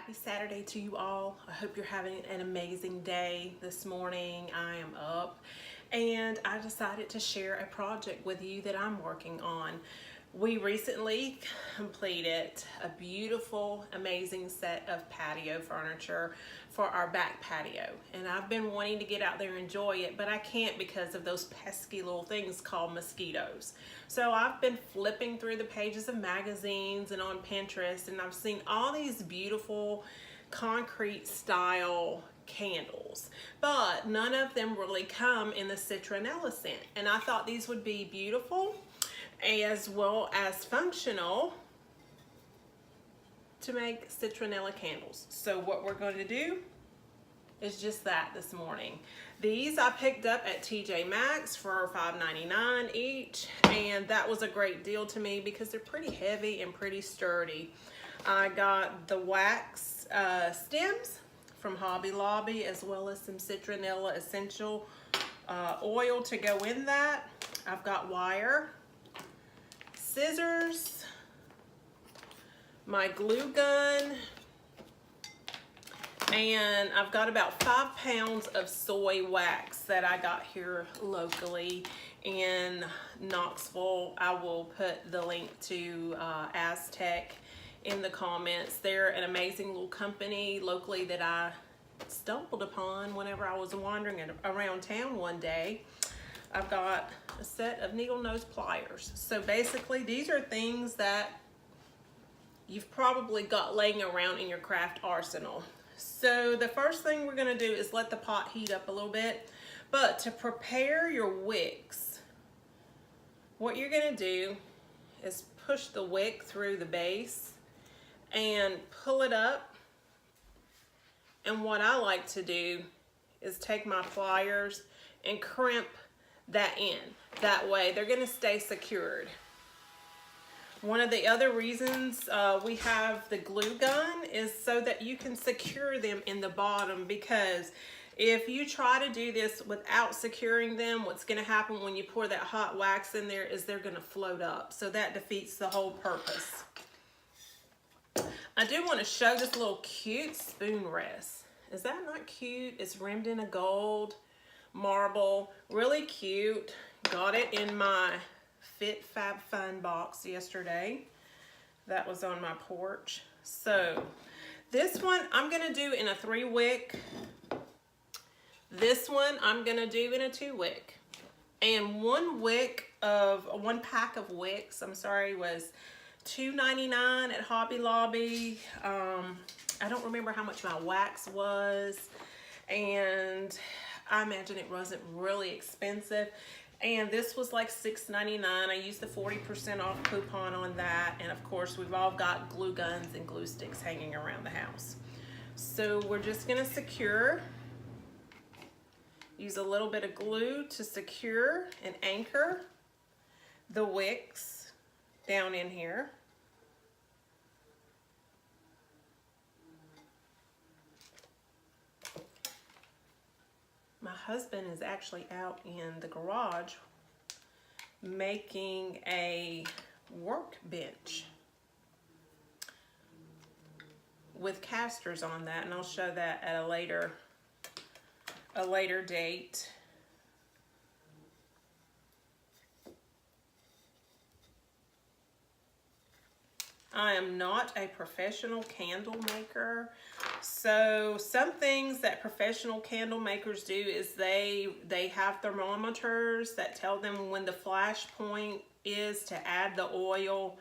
Happy Saturday to you all. I hope you're having an amazing day this morning. I am up and I decided to share a project with you that I'm working on. We recently completed a beautiful, amazing set of patio furniture for our back patio. And I've been wanting to get out there and enjoy it, but I can't because of those pesky little things called mosquitoes. So I've been flipping through the pages of magazines and on Pinterest, and I've seen all these beautiful concrete style candles, but none of them really come in the citronella scent. And I thought these would be beautiful as well as functional to make citronella candles. So what we're going to do is just that this morning. These I picked up at TJ Maxx for $5.99 each, and that was a great deal to me because they're pretty heavy and pretty sturdy. I got the wax stems from Hobby Lobby, as well as some citronella essential oil to go in that. I've got wire, scissors, my glue gun, and I've got about 5 pounds of soy wax that I got here locally in Knoxville. I will put the link to Aztec in the comments. They're an amazing little company locally that I stumbled upon whenever I was wandering around town one day. I've got a set of needle nose pliers. So basically these are things that you've probably got laying around in your craft arsenal. So the first thing we're gonna do is let the pot heat up a little bit. But to prepare your wicks, what you're gonna do is push the wick through the base and pull it up. And what I like to do is take my pliers and crimp that in. That way they're gonna stay secured. One of the other reasons we have the glue gun is so that you can secure them in the bottom, because if you try to do this without securing them, what's gonna happen when you pour that hot wax in there is they're gonna float up. So that defeats the whole purpose. I do want to show this little cute spoon rest. Is that not cute? It's rimmed in a gold marble, really cute. Got it in my Fit Fab Fun box yesterday. That was on my porch. So this one I'm gonna do in a 3-wick. This one I'm gonna do in a 2-wick. And one pack of wicks, I'm sorry, was $2.99 at Hobby Lobby. I don't remember how much my wax was, and I imagine it wasn't really expensive. And this was like $6.99. I used the 40% off coupon on that. And of course, we've all got glue guns and glue sticks hanging around the house. So we're just gonna use a little bit of glue to secure and anchor the wicks down in here. My husband is actually out in the garage making a workbench with casters on that, and I'll show that at a later date. I am not a professional candle maker, so some things that professional candle makers do is they have thermometers that tell them when the flash point is to add the oil.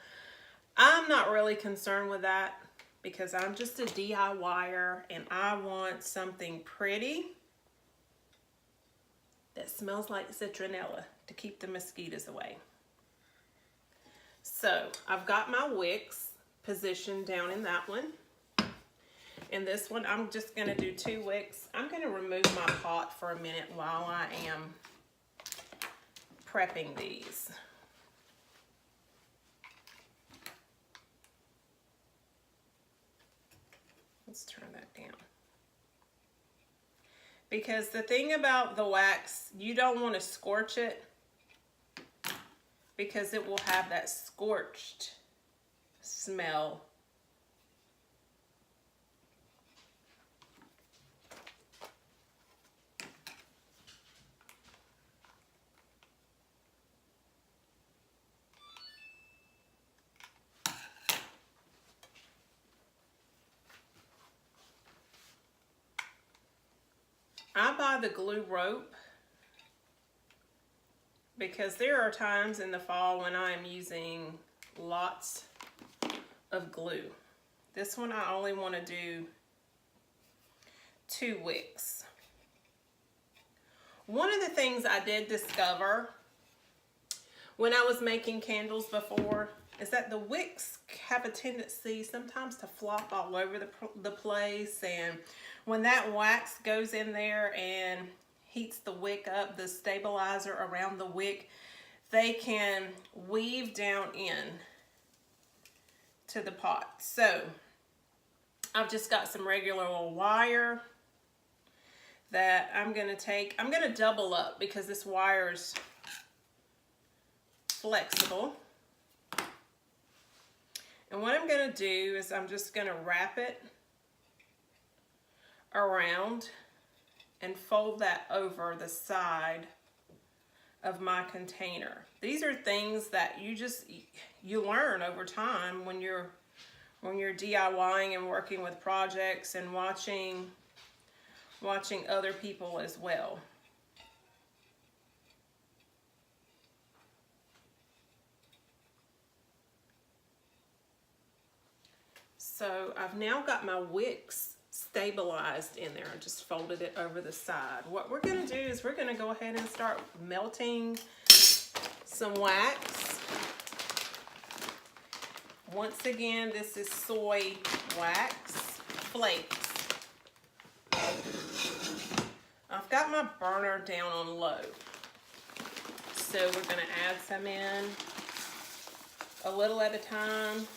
I'm not really concerned with that because I'm just a DIYer and I want something pretty that smells like citronella to keep the mosquitoes away. So I've got my wicks positioned down in that one. In this one, I'm just gonna do 2 wicks. I'm gonna remove my pot for a minute while I am prepping these. Let's turn that down. Because the thing about the wax, you don't want to scorch it because it will have that scorched smell I buy the glue rope because there are times in the fall when I am using lots of glue. This one I only want to do 2 wicks. One of the things I did discover when I was making candles before is that the wicks have a tendency sometimes to flop all over the place, and when that wax goes in there and heats the wick up, the stabilizer around the wick, they can weave down in to the pot. So I've just got some regular old wire that I'm gonna double up because this wire is flexible. And what I'm gonna do is I'm just gonna wrap it around and fold that over the side of my container. These are things that you learn over time when you're DIYing and working with projects and watching other people as well. So I've now got my wicks stabilized in there. I just folded it over the side. What we're gonna do is we're gonna go ahead and start melting some wax. Once again, this is soy wax flakes. I've got my burner down on low. So we're gonna add some in a little at a time.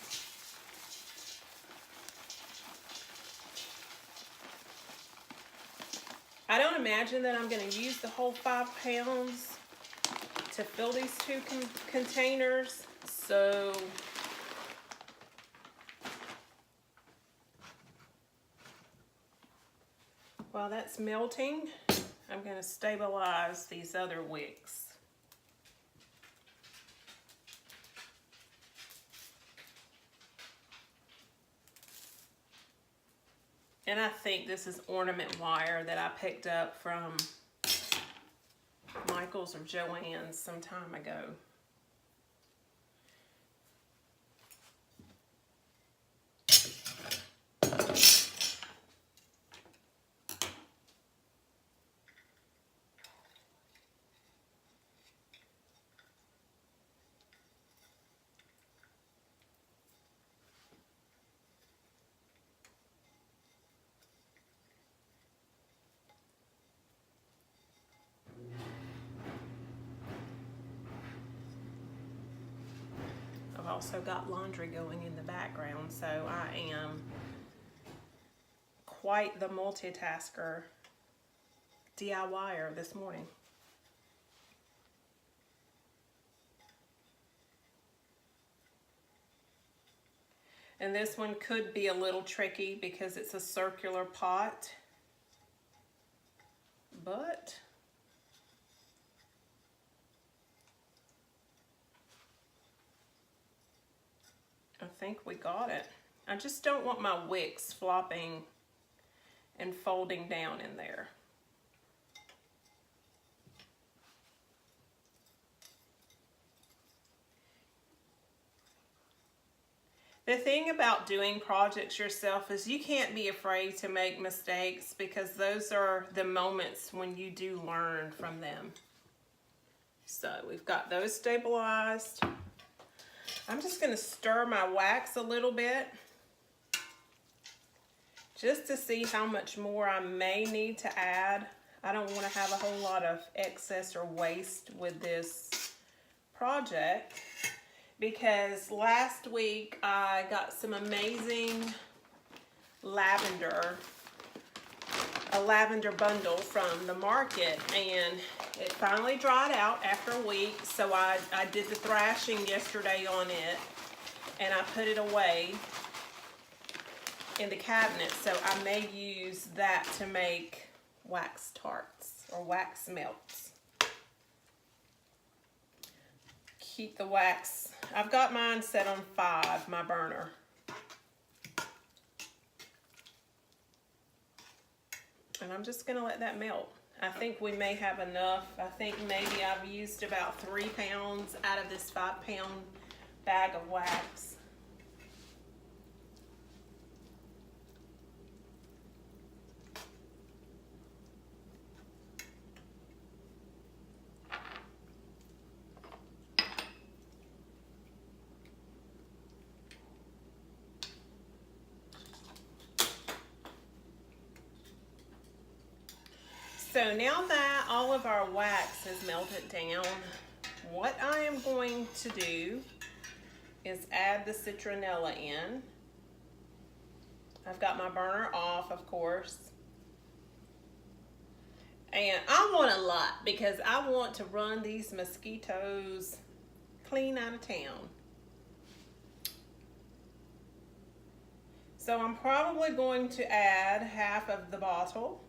I don't imagine that I'm going to use the whole 5 pounds to fill these 2 containers. So while that's melting, I'm going to stabilize these other wicks. And I think this is ornament wire that I picked up from Michael's or Joann's some time ago. Also got laundry going in the background, so I am quite the multitasker DIYer this morning. And this one could be a little tricky because it's a circular pot, but I think we got it. I just don't want my wicks flopping and folding down in there. The thing about doing projects yourself is you can't be afraid to make mistakes because those are the moments when you do learn from them. So we've got those stabilized. I'm just going to stir my wax a little bit just to see how much more I may need to add. I don't want to have a whole lot of excess or waste with this project because last week I got some amazing lavender, a lavender bundle from the market, and it finally dried out after a week, so I did the thrashing yesterday on it, and I put it away in the cabinet, so I may use that to make wax tarts or wax melts. Keep the wax, I've got mine set on 5, my burner. And I'm just gonna let that melt. I think we may have enough. I think maybe I've used about 3 pounds out of this 5-pound bag of wax. So now that all of our wax has melted down, what I am going to do is add the citronella in. I've got my burner off, of course. And I want a lot because I want to run these mosquitoes clean out of town. So I'm probably going to add half of the bottle.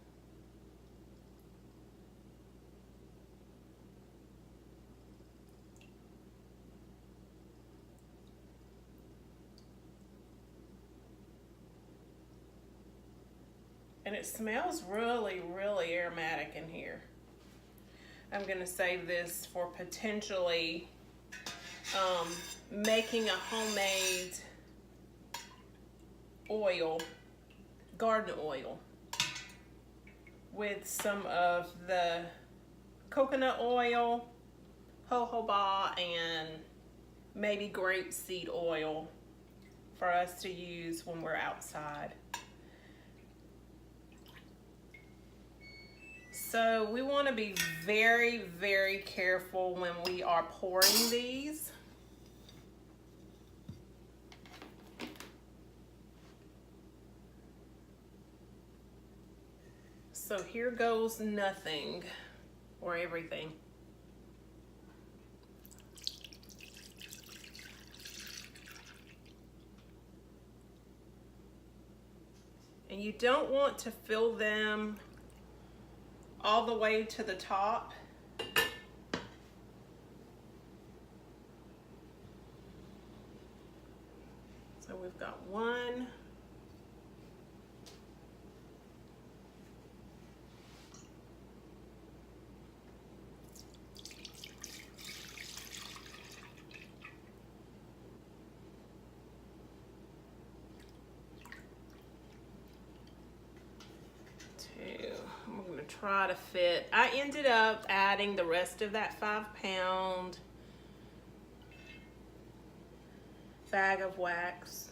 And it smells really, really aromatic in here. I'm gonna save this for potentially making a homemade oil, garden oil, with some of the coconut oil, jojoba, and maybe grapeseed oil for us to use when we're outside. So we want to be very, very careful when we are pouring these. So here goes nothing or everything. And you don't want to fill them all the way to the top. So we've got 1, 2. I'm gonna try to fit. I ended up adding the rest of that 5-pound bag of wax.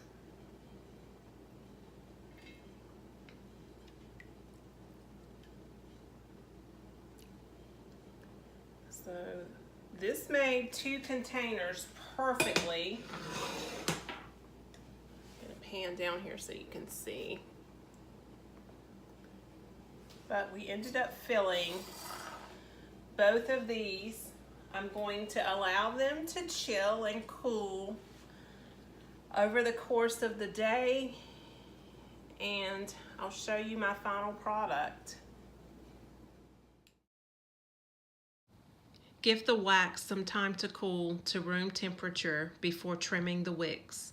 So this made 2 containers perfectly. I'm gonna pan down here so you can see. But we ended up filling both of these. I'm going to allow them to chill and cool over the course of the day, and I'll show you my final product. Give the wax some time to cool to room temperature before trimming the wicks.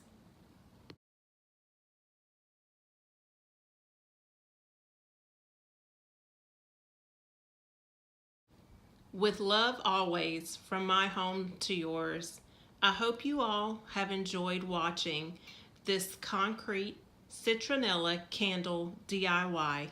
With love always, from my home to yours, I hope you all have enjoyed watching this concrete citronella candle DIY.